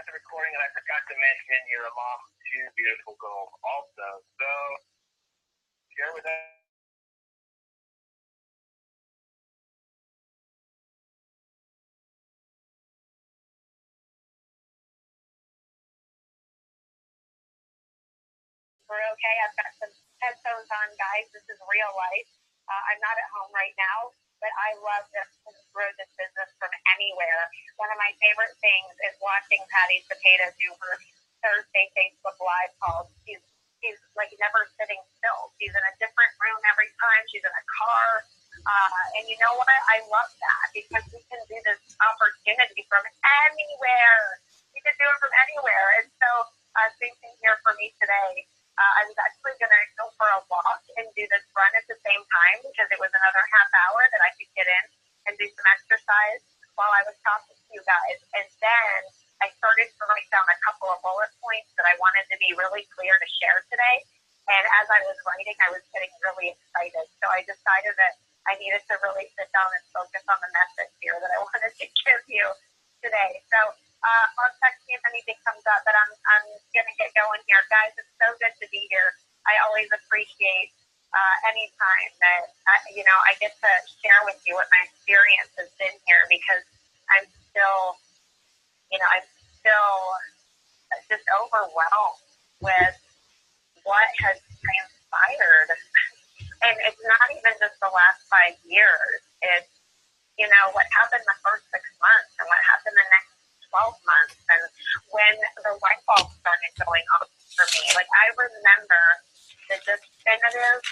got the recording, and I forgot to mention you're a mom of two beautiful girls also. So, share with us. We're okay. I've got some headphones on, guys. This is real life. I'm not at home right now, but I love this and grow this business from anywhere. One of my favorite things is watching Patty Cepeda do her Thursday Facebook Live calls. She's like never sitting still. She's in a different room every time. She's in a car. And you know what? I love that because we can do this opportunity from anywhere. We can do it from anywhere. And so same thing here for me today. I was actually going to go for a walk and do this run at the same time because it was another half hour that I could get in and do some exercise while I was talking to you guys. And then I started to write down a couple of bullet points that I wanted to be really clear to share today. And as I was writing, I was getting really excited. So I decided that I needed to really sit down and focus on the message here that I wanted to give you today. So I'll text me if anything comes up, but I'm going to get going here. Guys, it's so good to be here. I always appreciate any time that, I get to share with you what my experience has been here because I'm still just overwhelmed with what has transpired. And it's not even just the last 5 years. It's, what happened the first 6 months and what happened the next 12 months. And when the light bulb started going off for me, like I remember the definitive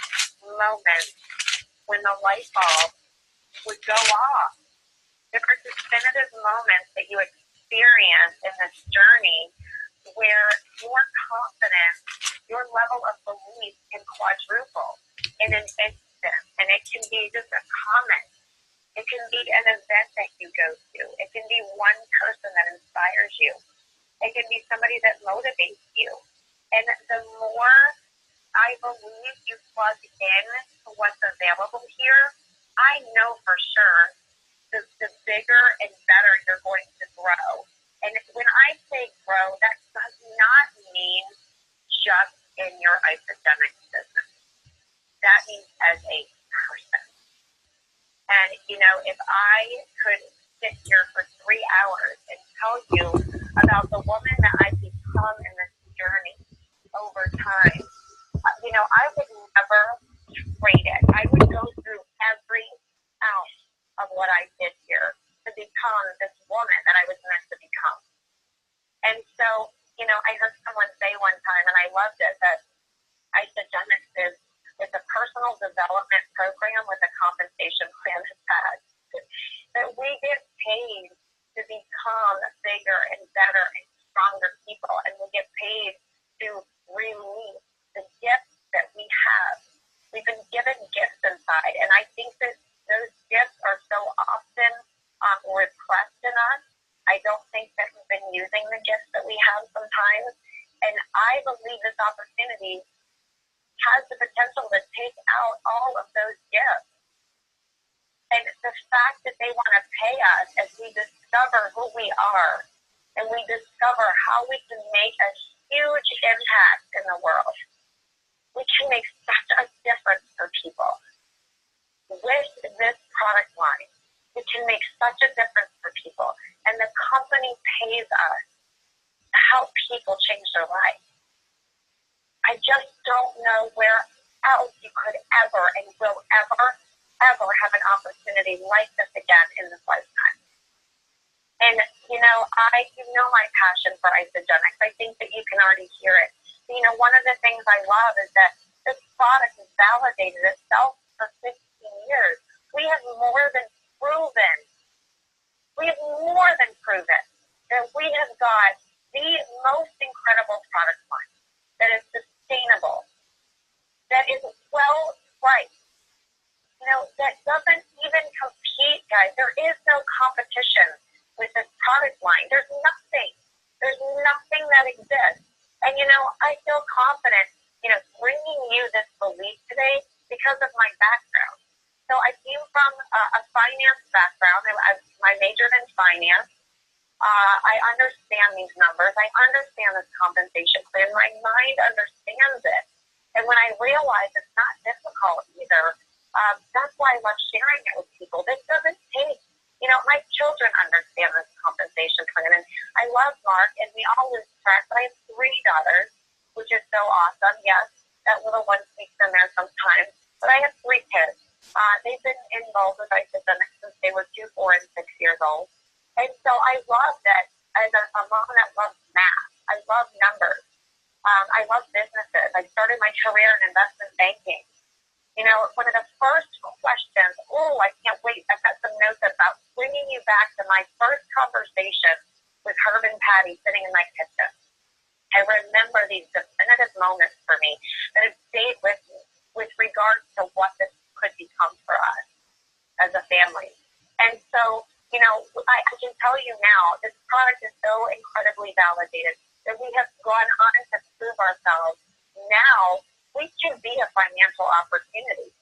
moment when the light bulb would go off. There are definitive moments that you experience in this journey where your confidence, your level of belief can quadruple in an instant. And it can be just a comment. It can be an event that you go to. It can be one person that inspires you. It can be somebody that motivates you. And the more I believe you plug in to what's available here, I know for sure the bigger and better you're going to grow. And when I say grow, that does not mean just in your Isagenix business. That means as a person. And, if I could sit here for 3 hours and tell you about the woman that I've become in this journey over time, I would never trade it. I would go through every ounce of what I did here to become this woman that I was meant to become. And so, I heard someone say one time, and I loved it, that Isagenix is it's a personal development program with a compensation plan attached. That we get paid to become bigger and better and stronger people, and we get paid to release the gifts that we have. We've been given gifts inside, and I think that those gifts are so often repressed in us. I don't think that we've been using the gifts that we have sometimes, and I believe this opportunity has the potential to take out all of those gifts. And the fact that they want to pay us as we discover who we are and we discover how we can make a huge impact in the world. We can make such a difference for people. With this product line, we can make such a difference for people. And the company pays us to help people change their life. I just don't know where else you could ever and will ever have an opportunity like this again in this lifetime. And, my passion for Isagenix. I think that you can already hear it. One of the things I love is that this product has validated itself for 15 years. We have more than proven that we have got the most incredible product line that is sustainable, that is well priced, that doesn't even compete, guys. There is no competition with this product line. There's nothing that exists. And, I feel confident, bringing you this belief today because of my background. So I came from a finance background. I majored in finance. I understand these numbers. I understand this compensation plan. My mind understands it. And when I realize it's not difficult either, that's why I love sharing it with people. This doesn't take, my children understand this compensation plan. And I love Mark, and we all lose track, but I have 3 daughters, which is so awesome. Yes, that little one sneaks in there sometimes. But I have 3 kids. They've been involved with Isagenix since they were 2, 4, and 6 years old. And so I love that as a mom that loves math. I love numbers. I love businesses. I started my career in investment banking. One of the first questions, I can't wait. I've got some notes about bringing you back to my first conversation with Herb and Patty sitting in my kitchen. I remember these definitive moments for me that have stayed with me with regards to what this could become for us as a family. And so, I can tell you now, this product is so incredibly validated that we have gone on to prove ourselves. Now we can be a financial opportunity.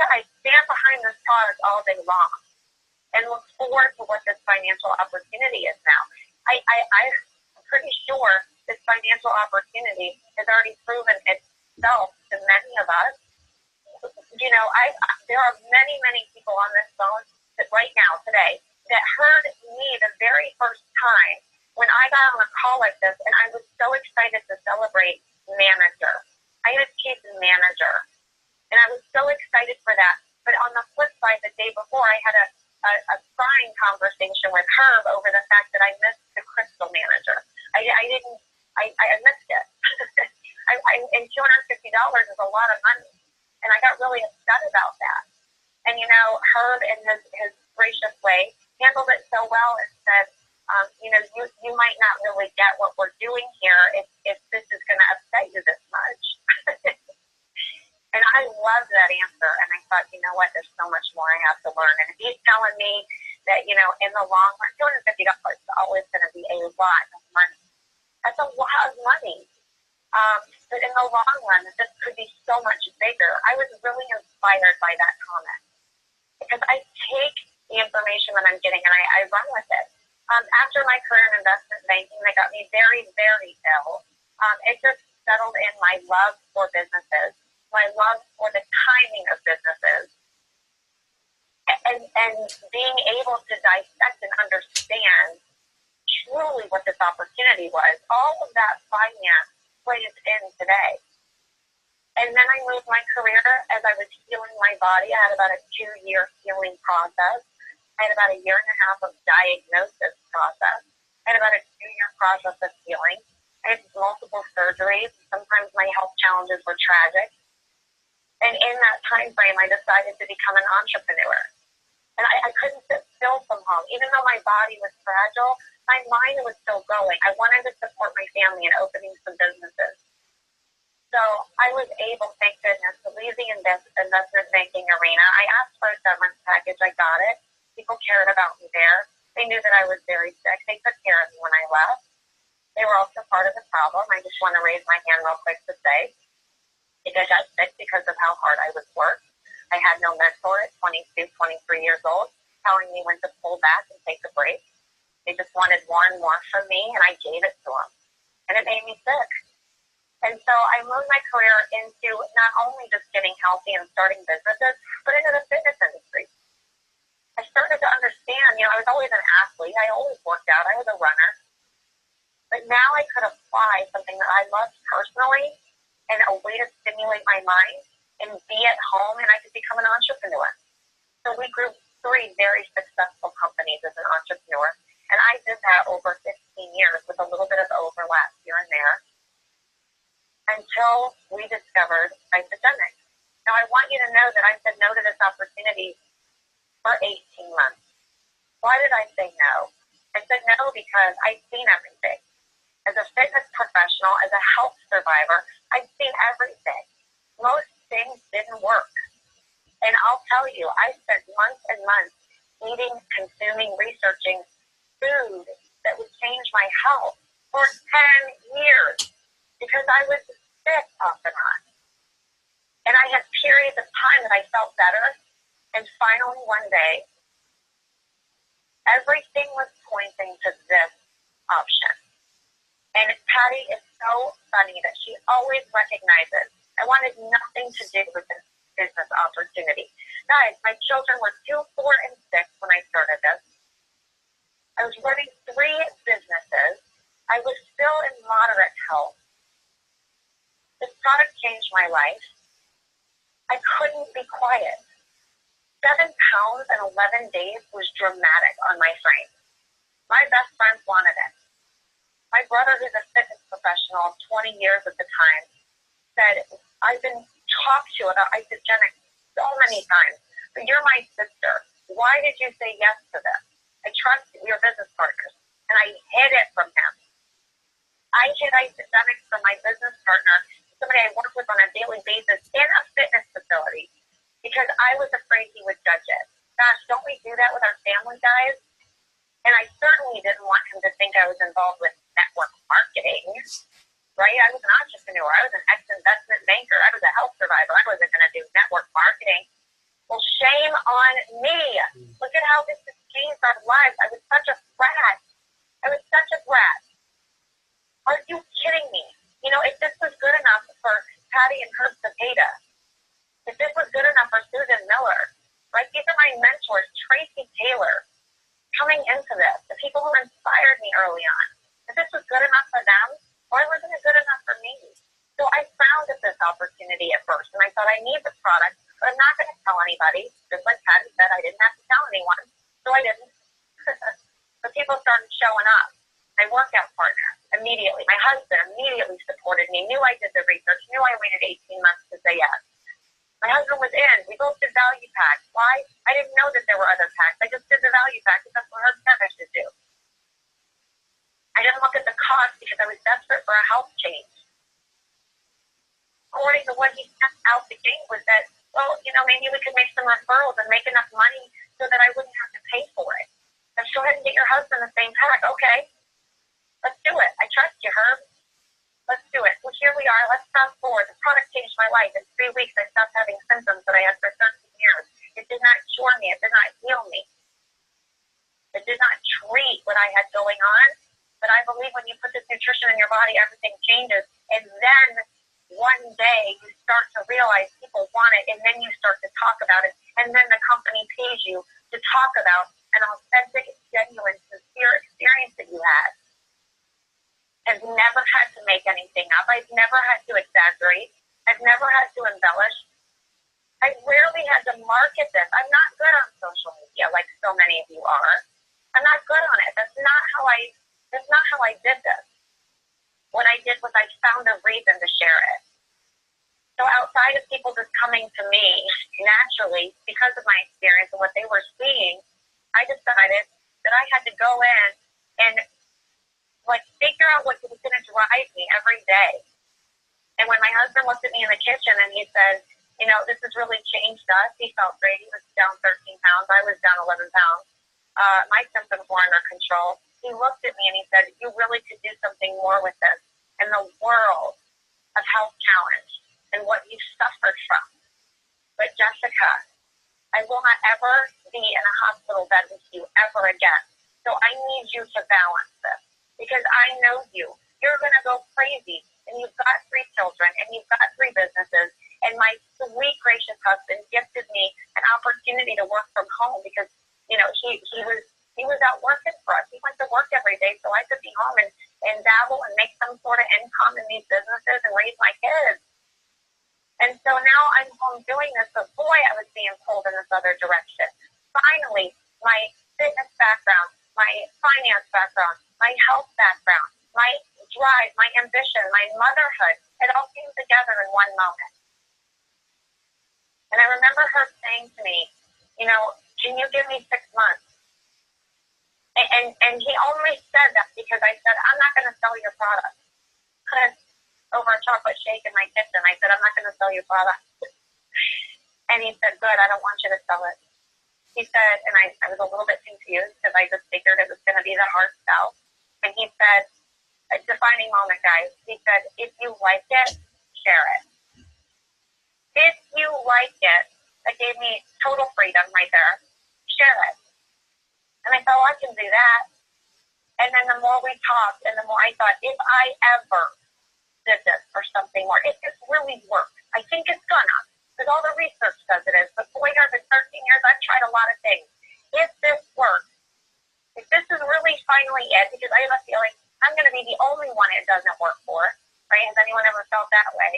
I stand behind this product all day long and look forward to what this financial opportunity is now. I'm pretty sure this financial opportunity has already proven itself to many of us. There are many, many people on this phone that right now, today, that heard me the very first time when I got on a call like this, and I was so excited to celebrate manager. I had a chief manager, and I was so excited for that. But on the flip side, the day before, I had a crying conversation with Herb over the fact that I missed the crystal manager. I missed it. And $250 is a lot of money. And I got really upset about that. And, Herb, in his gracious way, handled it so well and said, you might not really get what we're doing here if this is going to upset you this much. And I loved that answer. And I thought, there's so much more I have to learn. And if he's telling me that, in the long run, $250 is always going to be a lot of money. That's a lot of money. But in the long run, this could be so much bigger. I was really inspired by that comment because I take the information that I'm getting and I run with it. After my career in investment banking, that got me very, very ill. It just settled in my love for businesses, my love for the timing of businesses, and being able to dissect and understand truly what this opportunity was. All of that finance plays in today. And then I moved my career as I was healing my body. I had about a 2-year healing process. I had about a 1.5 years of diagnosis process. I had about a 2-year process of healing. I had multiple surgeries. Sometimes my health challenges were tragic. And in that time frame, I decided to become an entrepreneur. And I couldn't sit still from home. Even though my body was fragile, my mind was still going. I wanted to support my family in opening some businesses. So I was able, thank goodness, to leave the investment banking arena. I asked for a severance package. I got it. People cared about me there. They knew that I was very sick. They took care of me when I left. They were also part of the problem. I just want to raise my hand real quick to say, I got sick because of how hard I was worked. I had no mentor at 22, 23 years old telling me when to pull back and take a break. They just wanted more and more from me, and I gave it to them. And it made me sick. And so I moved my career into not only just getting healthy and starting businesses, but into the fitness industry. I started to understand, I was always an athlete. I always worked out. I was a runner. But now I could apply something that I loved personally and a way to stimulate my mind and be at home, and I could become an entrepreneur. So we grew 3 very successful companies as an entrepreneur. And I did that over 15 years with a little bit of overlap here and there until we discovered Isagenix. Now, I want you to know that I said no to this opportunity for 18 months. Why did I say no? I said no because I'd seen everything. As a fitness professional, as a health survivor, I'd seen everything. Most things didn't work. And I'll tell you, I spent months and months eating, consuming, researching food that would change my health for 10 years because I was sick off and on. And I had periods of time that I felt better. And finally, one day, everything was pointing to this option. And Patty is so funny that she always recognizes I wanted nothing to do with this business opportunity. Guys, my children were 2, 4, and 6 when I started this. I was running 3 businesses. I was still in moderate health. This product changed my life. I couldn't be quiet. 7 pounds in 11 days was dramatic on my frame. My best friends wanted it. My brother, who's a fitness professional, 20 years at the time, said, I've been talked to about Isagenix so many times, but you're my sister. Why did you say yes to this? I trust your business partners. And I hid it from him. I hid Isagenix from my business partner, somebody I worked with on a daily basis in a fitness facility, because I was afraid he would judge it. Gosh, don't we do that with our family, guys? And I certainly didn't want him to think I was involved with network marketing, right? I was an entrepreneur. I was an ex-investment banker. I was a health survivor. I wasn't going to do network marketing. Well, shame on me. Look at how this has changed our lives. I was such a brat. Are you kidding me? You know, if this was good enough for Patty and Herb Cepeda, if this was good enough for Susan Miller, right? These are my mentors, Tracy Taylor, coming into this, the people who inspired me early on. If this was good enough for them, why wasn't it good enough for me? So I found this opportunity at first, and I thought I need the product, but I'm not going to tell anybody. Just like Patty said, I didn't have to tell anyone, so I didn't. But people started showing up. My workout partner immediately, my husband immediately supported me, knew I did the research, knew I waited 18 months to say yes. My husband was in. We both did value packs. Why? I didn't know that there were other packs. I just did the value pack because that's what Herb said I should do. I didn't look at the cost because I was desperate for a health change. According to what he sent out the gate was that, well, you know, maybe we could make some referrals and make enough money so that I wouldn't have to pay for it. Let's go ahead and get your husband the same pack. Okay. Let's do it. I trust you, Herb. Let's do it. Well, here we are. Let's fast forward. The product changed my life. In 3 weeks, I stopped having symptoms that I had for 13 years. It did not cure me. It did not heal me. It did not treat what I had going on. But I believe when you put this nutrition in your body, everything changes. And then one day you start to realize people want it, and then you start to talk about it. And then the company pays you to talk about an authentic, genuine, sincere experience that you had. I've never had to make anything up. I've never had to exaggerate. I've never had to embellish. I rarely had to market this. I'm not good on social media like so many of you are. I'm not good on it. That's not how I did this. What I did was I found a reason to share it. So outside of people just coming to me naturally because of my experience and what they were seeing, I decided that I had to go in and figure out what was going to drive me every day. And when my husband looked at me in the kitchen and he said, you know, this has really changed us. He felt great. He was down 13 pounds. I was down 11 pounds. My symptoms were under control. He looked at me and he said, you really could do something more with this in the world of health challenge and what you suffered from. But Jessica, I will not ever be in a hospital bed with you ever again. So I need you to balance this because I know you. You're going to go crazy. And you've got 3 children and you've got 3 businesses. And my sweet, gracious husband gifted me an opportunity to work from home because, you know, he was out working for us. He went to work every day so I could be home and dabble and make some sort of income in these businesses and raise my kids. And so now I'm home doing this, but boy, I was being pulled in this other direction. Finally, my fitness background, my finance background, my health background, my drive, my ambition, my motherhood, it all came together in one moment. And I remember her saying to me, you know, can you give me 6 months? And he only said that because I said, I'm not going to sell your product. Over a chocolate shake in my kitchen, I said, I'm not going to sell your product. And he said, good, I don't want you to sell it. He said, and I was a little bit confused because I just figured it was going to be the hard sell. And he said, a defining moment, guys. He said, if you like it, share it. If you like it, that gave me total freedom right there. Share it. And And I thought, oh, I can do that. And then the more we talked, and the more I thought, if I ever did this or something more, if this really works, I think it's gonna, because all the research says it is. But boy, Herb, in 13 years, I've tried a lot of things. If this works, if this is really finally it, because I have a feeling I'm going to be the only one it doesn't work for, right? Has anyone ever felt that way?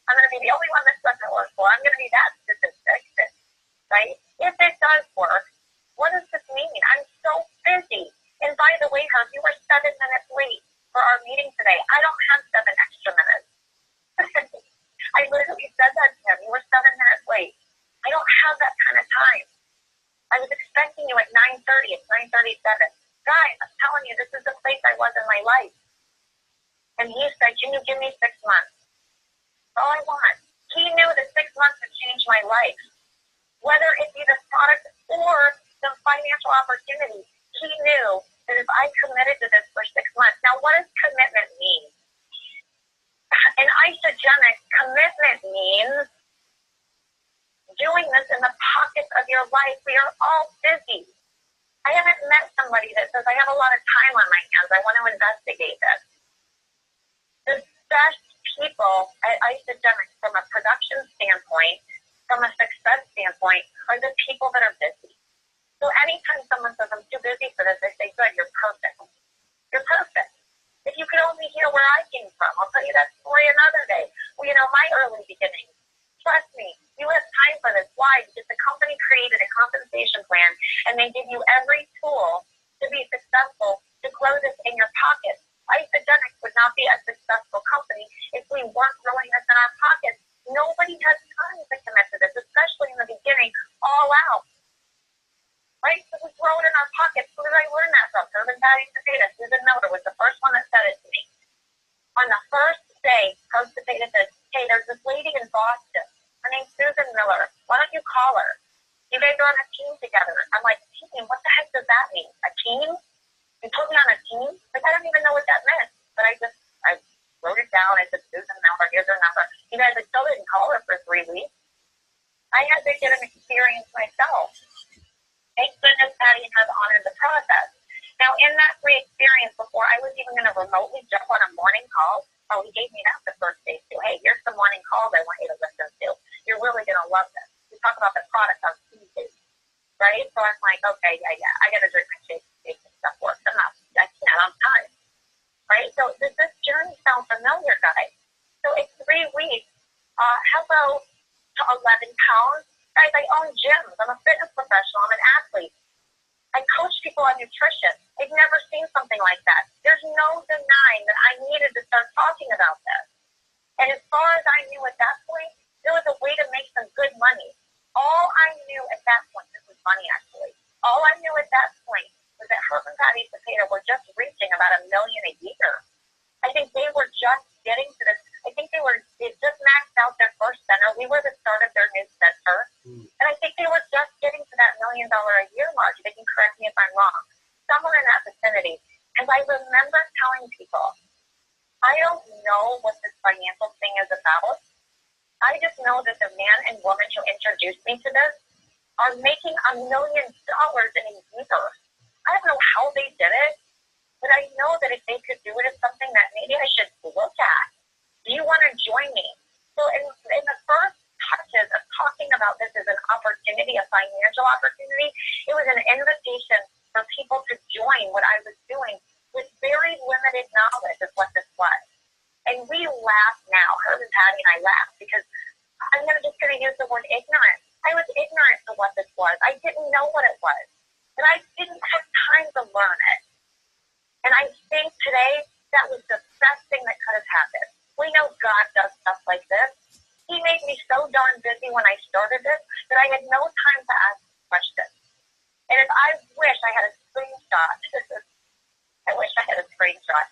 I'm going to be the only one this doesn't work for. I'm going to be that statistic, right? If it does work, what does this mean? I'm so busy. And by the way, Herb, you were 7 minutes late for our meeting today. I don't have 7 extra minutes. I literally said that to him. You were 7 minutes late. I don't have that kind of time. I was expecting you at 9:30. It's 9:37. Guys, I'm telling you, this is the place I was in my life. And he said, can you give me 6 months? That's all I want. He knew that 6 months would change my life. Whether it be the product or the financial opportunity, he knew that if I committed to this for 6 months. Now, what does commitment mean? In Isagenix, commitment means doing this in the pockets of your life. We are all busy. I haven't met somebody that says, I have a lot of time on my hands. I want to investigate this. The best people at Isagenix, from a production standpoint, from a success standpoint, are the people that are busy. So anytime someone says, I'm too busy for this, I say, good, you're perfect. You're perfect. If you could only hear where I came from, I'll tell you that story another day. Well, my early beginnings. Trust me, you have time for this. Why? Because the company created a compensation plan, and they give you every tool to be successful, to grow this in your pocket. Isagenix would not be a successful company if we weren't growing this in our pockets. Nobody has time to commit to this, especially in the beginning, all out. Right? So we throw it in our pockets. Who did I learn that from? Herb Patty Cepeda. Susan Miller was the first one that said it to me. On the first day, Herb Cepeda said, hey, there's this lady in Boston. Her name's Susan Miller. Why don't you call her? You guys are on a team together. I'm like, team? What the heck does that mean? A team? You put me on a team? Like, I don't even know what that meant. But I wrote it down. I said, Susan Miller, here's her number. You guys, I still didn't call her for 3 weeks. I had to get an experience myself. Thank goodness Patty has honored the process. Now, in that free experience, before I was even going to remotely jump on a morning call, he gave me that the first day too. Hey, here's some morning calls I want you to listen to. You're really going to love this. We talk about the product on Tuesdays, right? So I'm like, okay, yeah, I got to drink my shake and stuff works. I can't on time, right? So does this journey sound familiar, guys? So in 3 weeks, hello to 11 pounds. Guys, I own gyms. I'm a fitness professional. I'm an athlete. I coach people on nutrition. I've never seen something like that. There's no denying that I needed to start talking about this. And as far as I knew at that point, there was a way to make some good money. All I knew at that point, this was funny actually, all I knew at that point was that Herb and Patty Cepeda were just reaching about $1 million a year. I think they were just getting to this. I think they just maxed out their first center. We were the start of their new center. And I think they were just getting to that $1 million a year mark. They can correct me if I'm wrong. Somewhere in that vicinity. And I remember telling people, I don't know what this financial thing is about. I just know that the man and woman who introduced me to this are making $1 million in a year. I don't know how they did it, but I know that if they could do it, it's something that maybe I should look at. Do you want to join me? So in the first touches of talking about this as an opportunity, a financial opportunity, it was an invitation for people to join what I was doing with very limited knowledge of what this was. And we laugh now. Herb and Patty and I laugh because I'm just going to use the word ignorant. I was ignorant to what this was. I didn't know what it was. And I didn't have time to learn it. And I think today that was the best thing that could have happened. We know God does stuff like this. He made me so darn busy when I started this that I had no time to ask questions. And if I wish I had a screenshot, I wish I had a screenshot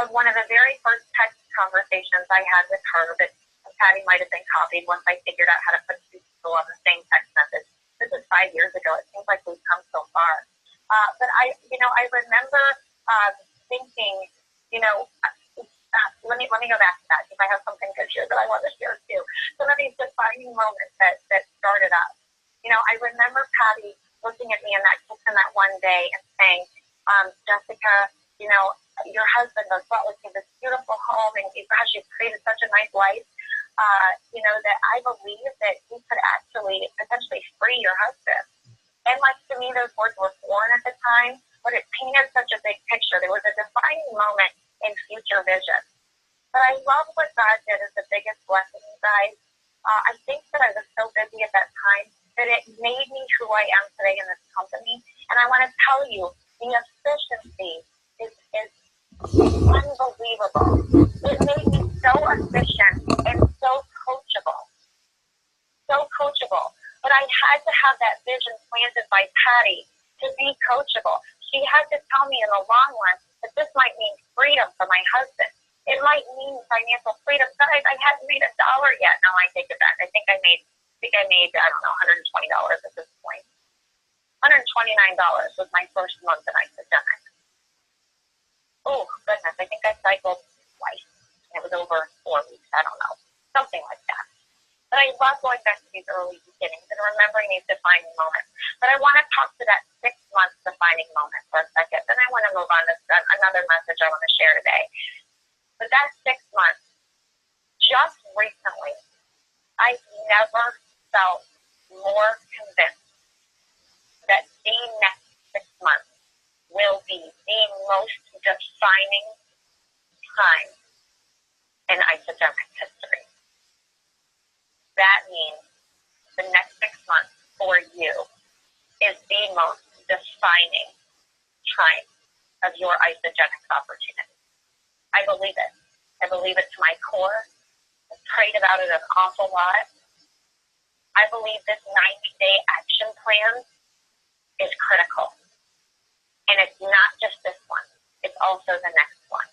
of one of the very first text conversations I had with Herb, and Patty might have been copied once I figured out how to put two people on the same text message. This is 5 years ago. It seems like we've come so far. But I remember thinking, let me go back to that because I have something good here that I want to share too. Some of these defining moments that started up. I remember Patty looking at me in that kitchen that one day and saying, Jessica, you know, your husband has brought with you this beautiful home, and gosh, you've created such a nice life. You know, that I believe that you could actually potentially free your husband. And like, to me, those words were foreign at the time, but it painted such a big picture. There was a defining moment in future vision. But I love what God did as the biggest blessing, you guys. I think that I was so busy at that time that it made me who I am today in this company. And I want to tell you, the efficiency is unbelievable. It made me so efficient and so coachable. So coachable. But I had to have that vision planted by Patty to be coachable. She had to tell me in the long run that this might mean freedom for my husband. It might mean financial freedom. Guys, I hadn't made $1 yet. No, I take it back. I think I made, I don't know, $120 at this point. $129 was my first month in Isagenix. Oh, goodness. I think I cycled twice. It was over 4 weeks. I don't know. Something like that. But I love going back to these early beginnings and remembering these defining moments. But I want to talk to that 6 months defining moment for a second. Then I want to move on to another message I want to share today. But that 6 months, just recently, I've never felt more convinced that the next 6 months will be the most defining time in Isagenix history. That means the next 6 months for you is the most defining time of your Isagenix opportunity. I believe it. I believe it to my core. I've prayed about it an awful lot. I believe this 90-day action plan is critical. And it's not just this one. It's also the next one.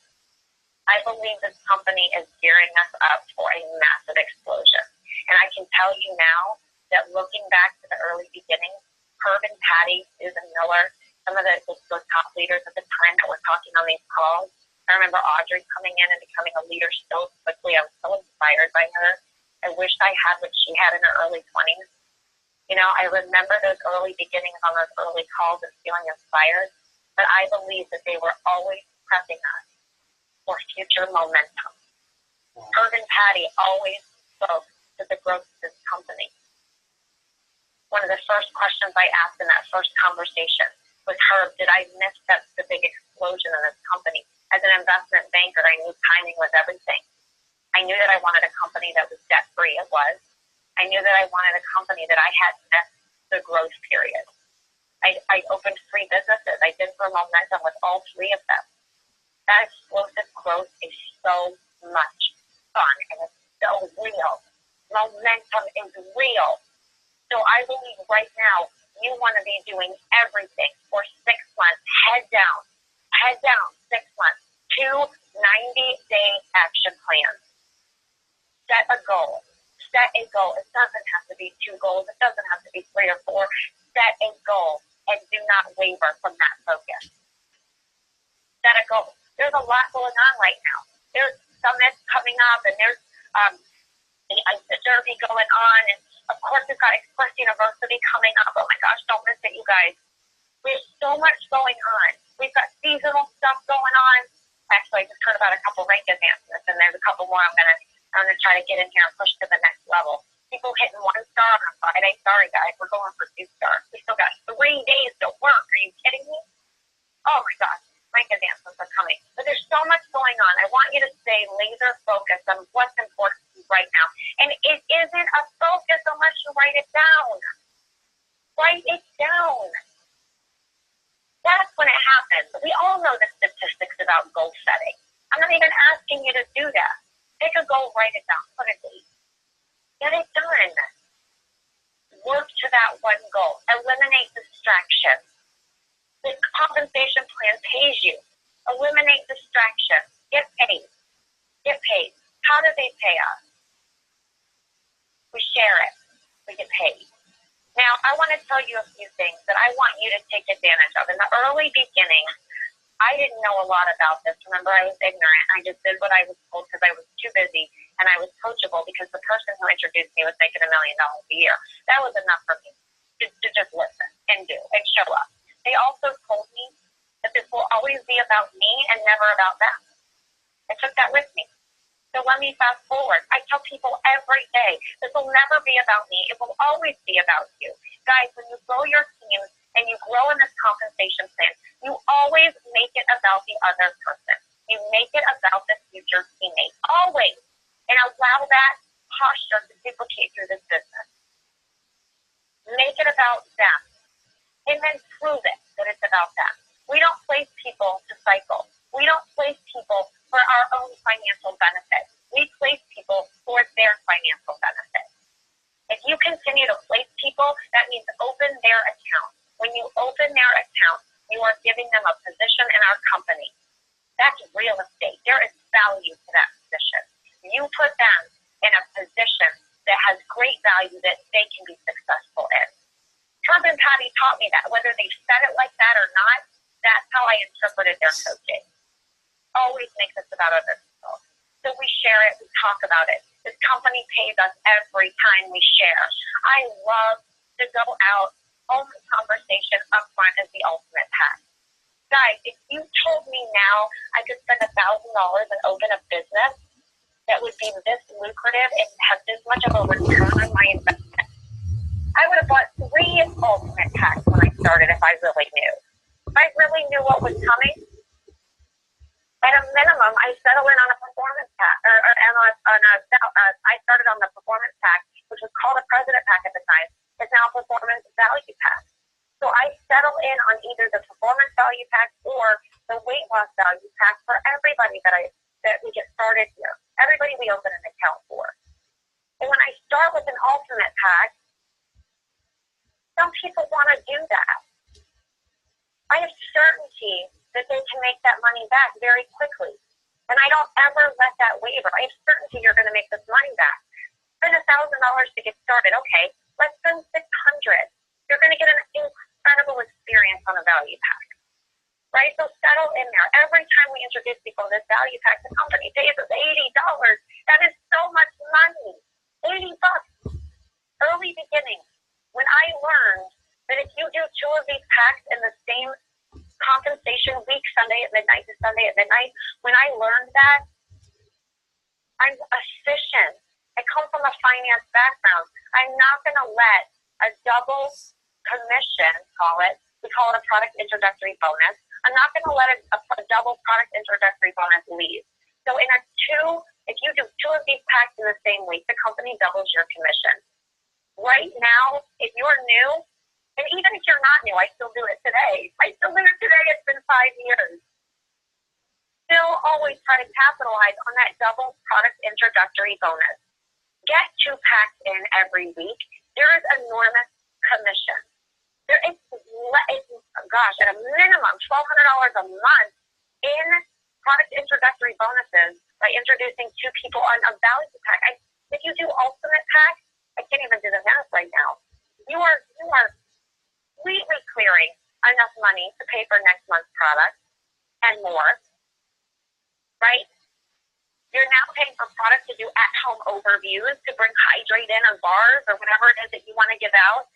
I believe this company is gearing us up for a massive explosion. And I can tell you now that looking back to the early beginnings, Herb and Patty, Susan Miller, some of the top leaders at the time that were talking on these calls, I remember Audrey coming in and becoming a leader so quickly. I was so inspired by her. I wished I had what she had in her early 20s. You know, I remember those early beginnings on those early calls and feeling inspired. But I believe that they were always prepping us for future momentum. Herb and Patty always spoke to the growth of this company. One of the first questions I asked in that first conversation was, Herb, did I miss the big explosion in this company? As an investment banker, I knew timing was everything. I knew that I wanted a company that was debt-free. It was. I knew that I wanted a company that I had missed the growth period. I opened 3 businesses. I did for momentum with all 3 of them. That explosive growth is so much fun, and it's so real. Momentum is real. So I believe right now you want to be doing everything for 6 months, head down, 6 months, 2 90-day action plans. Set a goal. It doesn't have to be 2 goals. It doesn't have to be 3 or 4. Set a goal and do not waver from that focus. Set a goal. There's a lot going on right now. There's summits coming up, and there's the Ice Derby going on, and of course we've got Express University coming up. Oh my gosh, don't miss it, you guys. We have so much going on. We've got seasonal stuff going on. Actually, I just heard about a couple rank advancements, and there's a couple more I'm gonna try to get in here and push to the next level. People hitting 1 star on a Friday. Sorry, guys, we're going for 2 stars. We still got 3 days to work. Are you kidding me? Oh my gosh, rank advancements are coming. But there's so much going on. I want you to stay laser focused on what's important right now. And it isn't a focus unless you write it down. Write it down. That's when it happens. We all know the statistics about goal setting. I'm not even asking you to do that. Pick a goal, write it down, put a date. Get it done. Work to that one goal. Eliminate distractions. The compensation plan pays you. Eliminate distractions. Get paid. Get paid. How do they pay us? We share it. We get paid. Now, I want to tell you a few things that I want you to take advantage of. In the early beginning, I didn't know a lot about this. Remember, I was ignorant. I just did what I was told because I was too busy, and I was coachable because the person who introduced me was making $1 million a year. That was enough for me to just listen. can do and show up. They also told me that this will always be about me and never about them. I took that with me. So let me fast forward. I tell people every day, this will never be about me. It will always be about you. Guys, when you grow your team and you grow in this compensation plan, you always make it about the other person. You make it about the future teammate. Always. And allow that posture to duplicate through this business. Make it about them. And then prove it that it's about them. We don't place people to cycle. We don't place people for our own financial benefit. We place people for their financial benefit. If you continue to place people, that means open their account. When you open their account, you are giving them a position in our company. That's real estate. There is value to that position. You put them in a position that has great value that they can be successful in. Herb and Patty taught me that. Whether they said it like that or not, that's how I interpreted their coaching. Always make this about other people. So we share it, we talk about it. This company pays us every time we share. I love to go out, own the conversation up front as the ultimate pack. Guys, if you told me now I could spend $1,000 and open a business that would be this lucrative and have this much of a return on my investment, I would have bought 3 ultimate packs when I started if I really knew. If I really knew what was coming, at a minimum, I settled in on a performance pack, I started on the performance pack, which was called a president pack at the time. It's now a performance value pack. So I settle in on either the performance value pack or the weight loss value pack for everybody that we get started here. Everybody we open an account for. And when I start with an ultimate pack, some people want to do that. I have certainty that they can make that money back very quickly. And I don't ever let that waver. I have certainty you're going to make this money back. Spend $1,000 to get started. Okay, let's spend $600. You're going to get an incredible experience on a value pack. Right? So settle in there. Every time we introduce people to this value pack, the company pays us $80. That is so much money. $80. Early beginning. When I learned that if you do 2 of these packs in the same compensation week, Sunday at midnight to Sunday at midnight, when I learned that, I'm efficient. I come from a finance background. I'm not going to let a double commission, we call it a product introductory bonus. I'm not going to let a double product introductory bonus leave. So if you do 2 of these packs in the same week, the company doubles your commission. Right now, if you're new, and even if you're not new, I still do it today. It's been 5 years. Still always try to capitalize on that double product introductory bonus. Get 2 packs in every week. There is enormous commission. There is, at a minimum, $1,200 a month in product introductory bonuses by introducing 2 people on a value pack. If you do ultimate pack, I can't even do the math right now. You are completely clearing enough money to pay for next month's product and more, right? You're now paying for products to do at-home overviews, to bring Hydrate in on bars or whatever it is that you want to give out.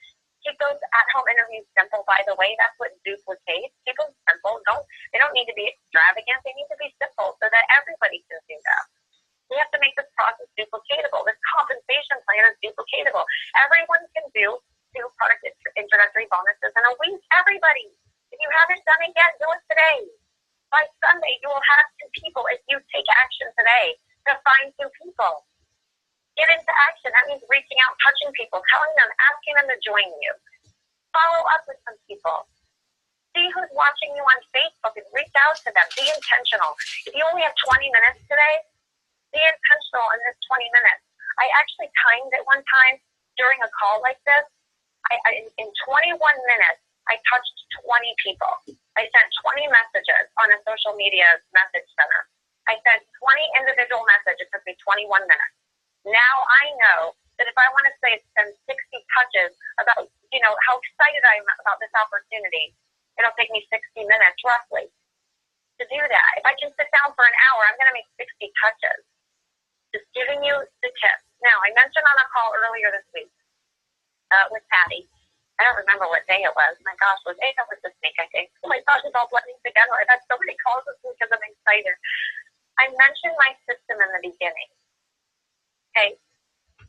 Keep those at-home interviews simple, by the way. That's what duplicates. Keep them simple. They don't need to be extravagant. They need to be simple so that everybody can do them. We have to make this process duplicatable. This compensation plan is duplicatable. Everyone can do 2 product introductory bonuses in a week. Everybody. If you haven't done it yet, do it today. By Sunday, you will have 2 people if you take action today to find 2 people. Get into action. That means reaching out, touching people, telling them, asking them to join you. Follow up with some people. See who's watching you on Facebook and reach out to them. Be intentional. If you only have 20 minutes today, be intentional in this 20 minutes. I actually timed it one time during a call like this. In 21 minutes, I touched 20 people. I sent 20 messages on a social media message center. I sent 20 individual messages. It took me 21 minutes. Now I know that if I want to spend 60 touches about, how excited I am about this opportunity, it'll take me 60 minutes roughly to do that. If I can sit down for an hour, I'm going to make 60 touches. Just giving you the tips. Now, I mentioned on a call earlier this week with Patty I don't remember what day it was. My gosh, it was this week, I think. Oh my gosh, it's all blending together. I've had so many calls this week because I'm excited. I mentioned my system in the beginning. Okay,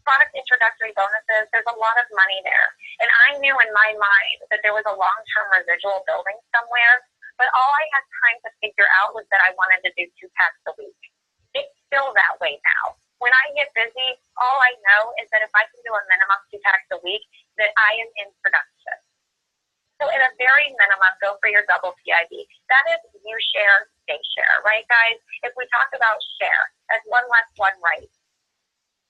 product introductory bonuses, there's a lot of money there. And I knew in my mind that there was a long-term residual building somewhere, but all I had time to figure out was that I wanted to do 2 packs a week. It's still that way now. When I get busy, all I know is that if I can do a minimum 2 packs a week, that I am in production. So at a very minimum, go for your double PIB. That is you share, they share, right, guys? If we talk about share, that's one left, one right.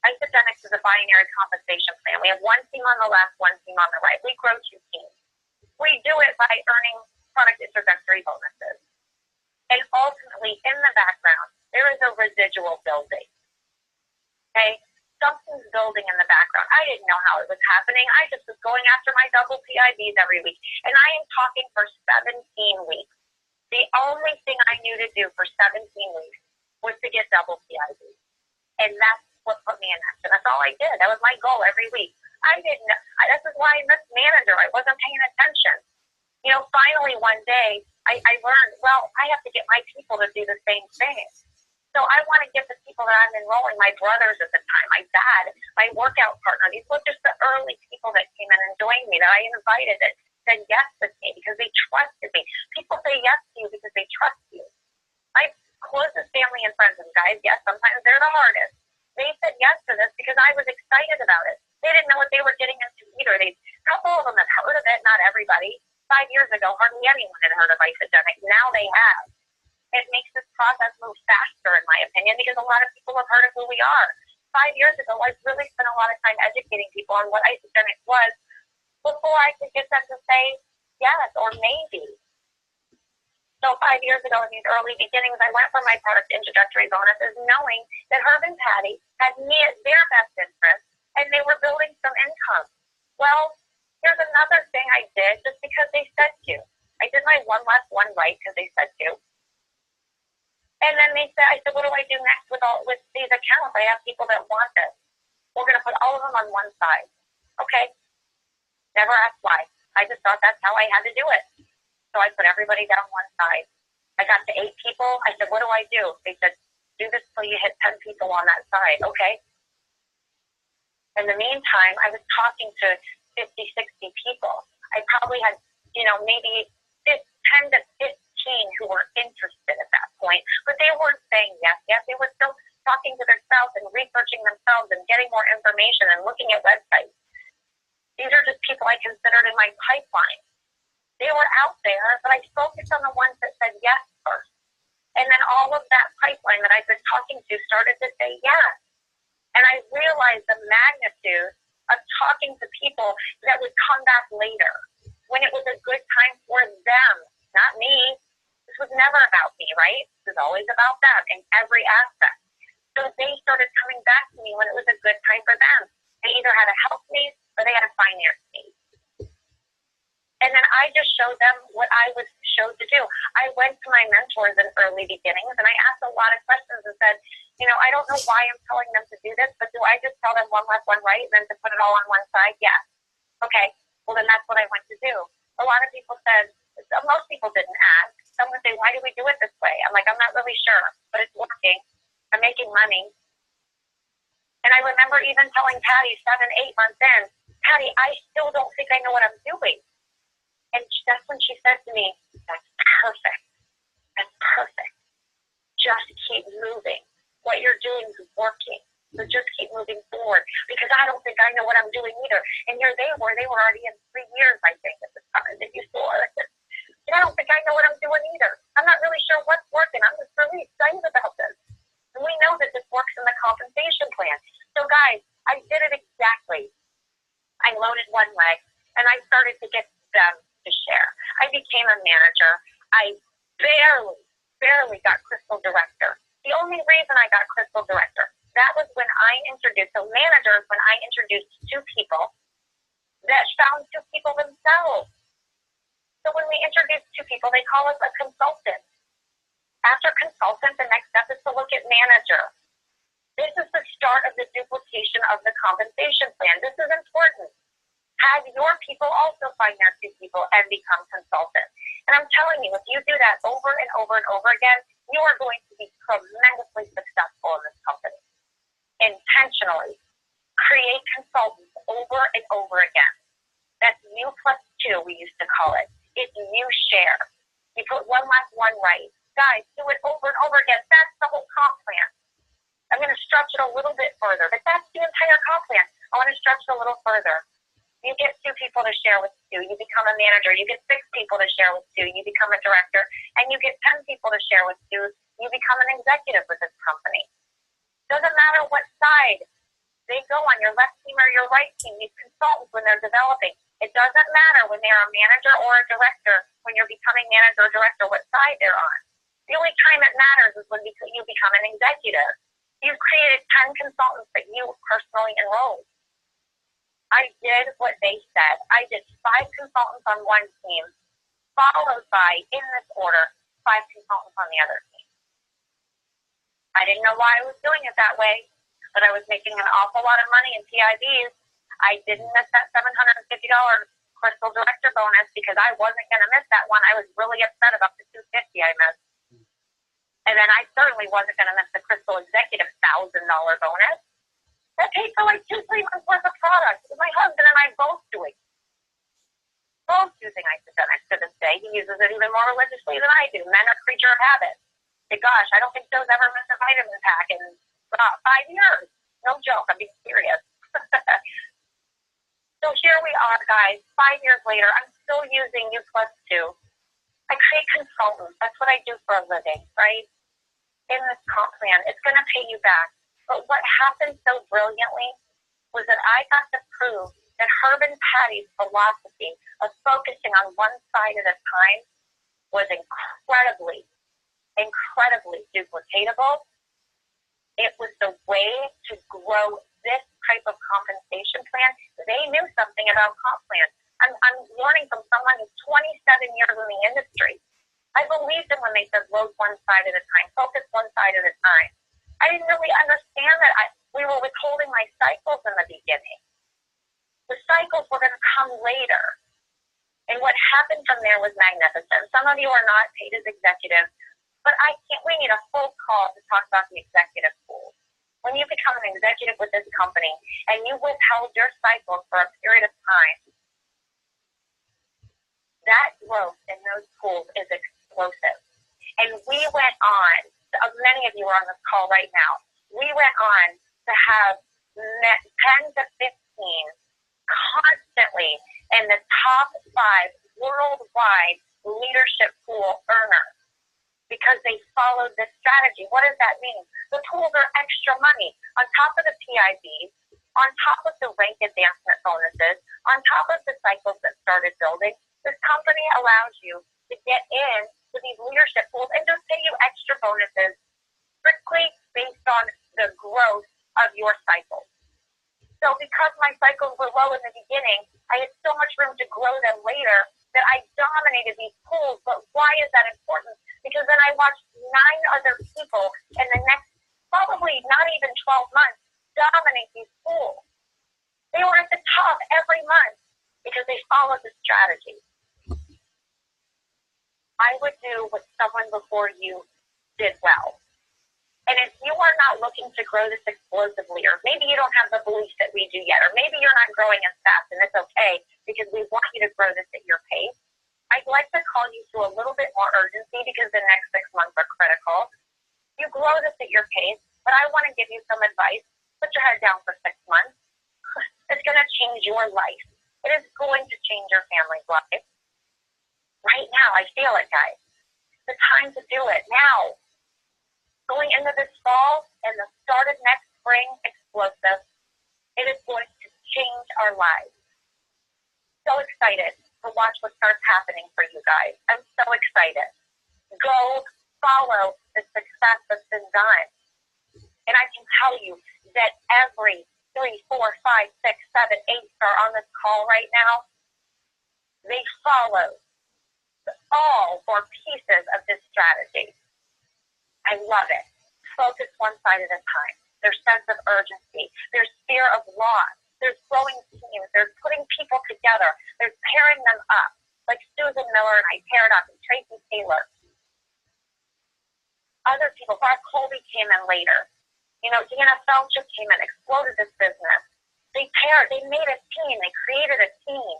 Isagenix is a binary compensation plan. We have one team on the left, one team on the right. We grow 2 teams. We do it by earning product introductory bonuses. And ultimately, in the background, there is a residual building. Okay? Something's building in the background. I didn't know how it was happening. I just was going after my double PIBs every week. And I am talking for 17 weeks. The only thing I knew to do for 17 weeks was to get double PIB. And that's what put me in action. That's all I did. That was my goal every week. I didn't know. This is why I missed manager. I wasn't paying attention. You know, finally one day I learned, well, I have to get my people to do the same thing. So I want to get the people that I'm enrolling, my brothers at the time, my dad, my workout partner. These were just the early people that came in and joined me, that I invited, that said yes with me because they trusted me. People say yes to you because they trust you. My closest family and friends, and guys, yes, sometimes they're the hardest. They said yes to this because I was excited about it. They didn't know what they were getting into either. A couple of them had heard of it, not everybody. 5 years ago, hardly anyone had heard of Isagenix. Now they have. It makes this process move faster, in my opinion, because a lot of people have heard of who we are. 5 years ago, I really spent a lot of time educating people on what Isagenix was before I could get them to say yes or maybe. So 5 years ago, in these early beginnings, I went for my product introductory bonuses, knowing that Herb and Patty had me at their best interest, and they were building some income. Well, here's another thing I did just because they said to. I did my one left, one right because they said to. And then I said, what do I do next with these accounts? I have people that want this. We're going to put all of them on one side. Okay. Never asked why. I just thought that's how I had to do it. So I put everybody down one side. I got to 8 people. I said, what do I do? They said, do this till you hit 10 people on that side. Okay. In the meantime, I was talking to 50, 60 people. I probably had, maybe 10 to 15 who were interested at that point, but they weren't saying yes. They were still talking to themselves and researching themselves and getting more information and looking at websites. These are just people I considered in my pipeline. They were out there, but I focused on the ones that said yes first. And then all of that pipeline that I've been talking to started to say yes. And I realized the magnitude of talking to people that would come back later when it was a good time for them, not me. This was never about me, right? This was always about them in every aspect. So they started coming back to me when it was a good time for them. They either had a health need or they had a finance need. And then I just showed them what I was showed to do. I went to my mentors in early beginnings and I asked a lot of questions and said, I don't know why I'm telling them to do this, but do I just tell them one left, one right, and then to put it all on one side? Yes. Okay. Well, then that's what I went to do. A lot of people said, most people didn't ask. Some would say, why do we do it this way? I'm like, I'm not really sure, but it's working. I'm making money. And I remember even telling Patty 7, 8 months in, Patty, I still don't think I know what I'm doing. And that's when she said to me, that's perfect. That's perfect. Just keep moving. What you're doing is working. So just keep moving forward because I don't think I know what I'm doing either. And here they were already in 3 years, I think, at the time that you saw it. And I don't think I know what I'm doing either. I'm not really sure what's working. I'm just really excited about this. And we know that this works in the compensation plan. So guys, I did it exactly. I loaded one leg and I started to get them to share. I became a manager. I barely got Crystal Director. The only reason I got Crystal Director, that was when I introduced, so managers, when I introduced 2 people that found 2 people themselves. So when we introduce 2 people, they call us a consultant. After consultant, the next step is to look at manager. This is the start of the duplication of the compensation plan. This is important. Have your people also find their 2 people and become consultants. And I'm telling you, if you do that over and over and over again, you are going to be tremendously successful in this company. Intentionally create consultants over and over again. That's you plus 2, we used to call it. It's you share. You put one last one right. Guys, do it over and over again. That's the whole comp plan. I'm going to stretch it a little bit further, but that's the entire comp plan. I want to stretch it a little further. You get 2 people to share with 2. You become a manager. You get 6 people to share with 2. You become a director. And you get 10 people to share with 2. You become an executive with this company. Doesn't matter what side they go on, your left team or your right team, these consultants when they're developing. It doesn't matter when they're a manager or a director, when you're becoming manager or director, what side they're on. The only time it matters is when you become an executive. You've created 10 consultants that you personally enrolled. I did what they said. I did 5 consultants on one team, followed by, in this order, 5 consultants on the other team. I didn't know why I was doing it that way, but I was making an awful lot of money in PIVs. I didn't miss that $750 Crystal Director bonus because I wasn't going to miss that one. I was really upset about the $250 I missed. And then I certainly wasn't going to miss the Crystal Executive $1,000 bonus. That paid for like 2-3 months worth of product. My husband and I both using Isagenix to this day. He uses it even more religiously than I do. Men are creature of habit. But gosh, I don't think Joe's ever missed a vitamin pack in about 5 years. No joke, I'm being serious. So here we are, guys. 5 years later, I'm still using U plus 2. I create consultants. That's what I do for a living, right? In this comp plan, it's going to pay you back. But what happened so brilliantly was that I got to prove that Herb and Patty's philosophy of focusing on one side at a time was incredibly duplicatable. It was the way to grow this type of compensation plan. They knew something about comp plans. I'm learning from someone who's 27 years in the industry. I believed them when they said load one side at a time, focus one side at a time. I didn't really understand that we were withholding my cycles in the beginning. The cycles were going to come later. And what happened from there was magnificent. Some of you are not paid as executives, but we need a full call to talk about the executive pool. When you become an executive with this company and you withheld your cycles for a period of time, that growth in those pools is explosive. And we went on, many of you are on this call right now, we went on to have 10 to 15 constantly in the top 5 worldwide leadership pool earners because they followed this strategy. What does that mean? The pools are extra money on top of the PIBs, on top of the rank advancement bonuses, on top of the cycles that started building. This company allows you to get in to these leadership pools and just pay you extra bonuses strictly based on the growth of your cycles. So because my cycles were low in the beginning, I had so much room to grow them later that I dominated these pools. But why is that important? Because then I watched 9 other people in the next probably not even 12 months dominate these pools. They were at the top every month because they followed the strategy. I would do what someone before you did well. And if you are not looking to grow this explosively, or maybe you don't have the belief that we do yet, or maybe you're not growing as fast, and it's okay because we want you to grow this at your pace, I'd like to call you to a little bit more urgency because the next 6 months are critical. You grow this at your pace, but I want to give you some advice. Put your head down for 6 months. It's going to change your life. It is going to change your family's life. Right now, I feel it, guys. The time to do it now. Going into this fall and the start of next spring explosive, it is going to change our lives. So excited to watch what starts happening for you guys. I'm so excited. Go follow the success that's been done. And I can tell you that every 3, 4, 5, 6, 7, 8 star on this call right now, they follow all or pieces of this strategy. I love it. Focus one side at a time. Their sense of urgency, their fear of loss, There's growing teams. There's putting people together. There's pairing them up. Like Susan Miller and I paired up, and Tracy Taylor. Other people, Bob Colby came in later. You know, Deanna Felcher came in, exploded this business. They paired, they made a team, they created a team.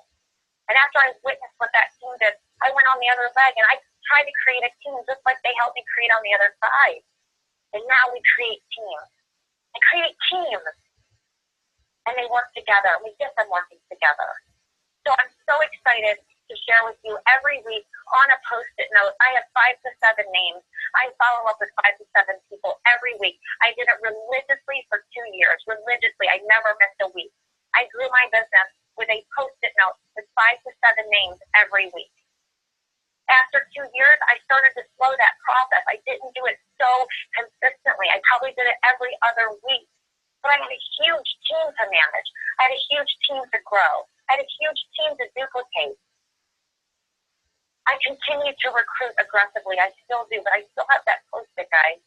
And after I witnessed what that team did, I went on the other leg and I tried to create a team just like they helped me create on the other side. And now we create teams. I create teams. And they work together. We get them working together. So I'm so excited to share with you every week on a Post-it note. I have 5 to 7 names. I follow up with 5 to 7 people every week. I did it religiously for 2 years. Religiously. I never missed a week. I grew my business with a Post-it note with 5 to 7 names every week. After 2 years, I started to slow that process. I didn't do it so consistently. I probably did it every other week. But I had a huge team to manage. I had a huge team to grow. I had a huge team to duplicate. I continue to recruit aggressively. I still do, but I still have that Post-it, guys.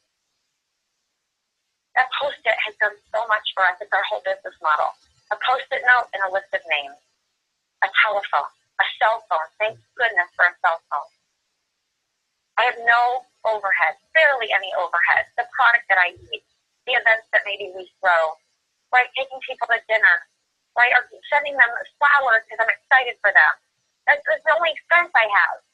That Post-it has done so much for us. It's our whole business model. A Post-it note and a list of names. A telephone. A cell phone. Thank goodness for a cell phone. I have no overhead. Barely any overhead. The product that I eat. The events that maybe we throw. Right? Taking people to dinner. Right? Or sending them flowers because I'm excited for them. That's the only expense I have.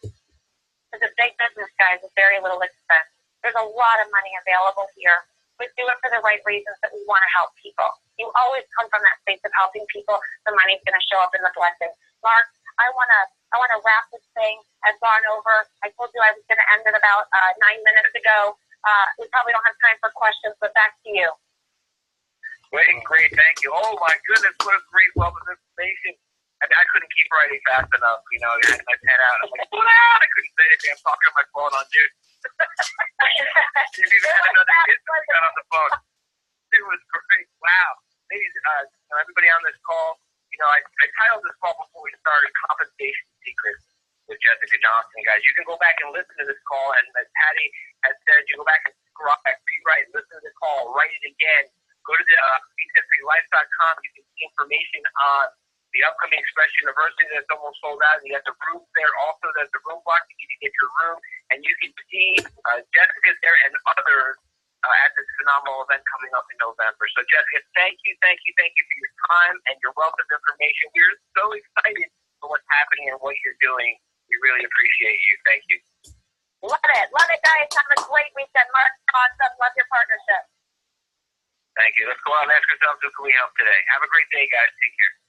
It's a big business, guys, with very little expense. There's a lot of money available here. We do it for the right reasons, that we want to help people. You always come from that space of helping people. The money's going to show up in the blessing. Mark, I want to wrap this thing. I've gone over. I told you I was going to end it about 9 minutes ago. We probably don't have time for questions, but back to you. Great, thank you. Oh my goodness, what a great wealth of information. I couldn't keep writing fast enough. You know, I had my pen out. I'm like, pull it out. I couldn't say anything. I'm talking on my phone on mute. You even had another kid that got on the phone. It was great. Wow. Ladies, everybody on this call, you know, I titled this call before we started, Compensation Secrets with Jessica Johnson. Guys, you can go back and listen to this call. And as Patty has said, you go back and rewrite, listen to the call, write it again. Go to the BeSetFreeLife.com. You can see information on the upcoming Express University that's almost sold out. And you got the room there. Also, there's the room block. You need to get your room. And you can see Jessica's there and others at this phenomenal event coming up in November. So, Jessica, thank you for your time and your wealth of information. We're so excited for what's happening and what you're doing. We really appreciate you. Thank you. Love it, guys. Have a great weekend. Mark, awesome. Love your partnership. Thank you. Let's go out and ask ourselves, who can we help today? Have a great day, guys. Take care.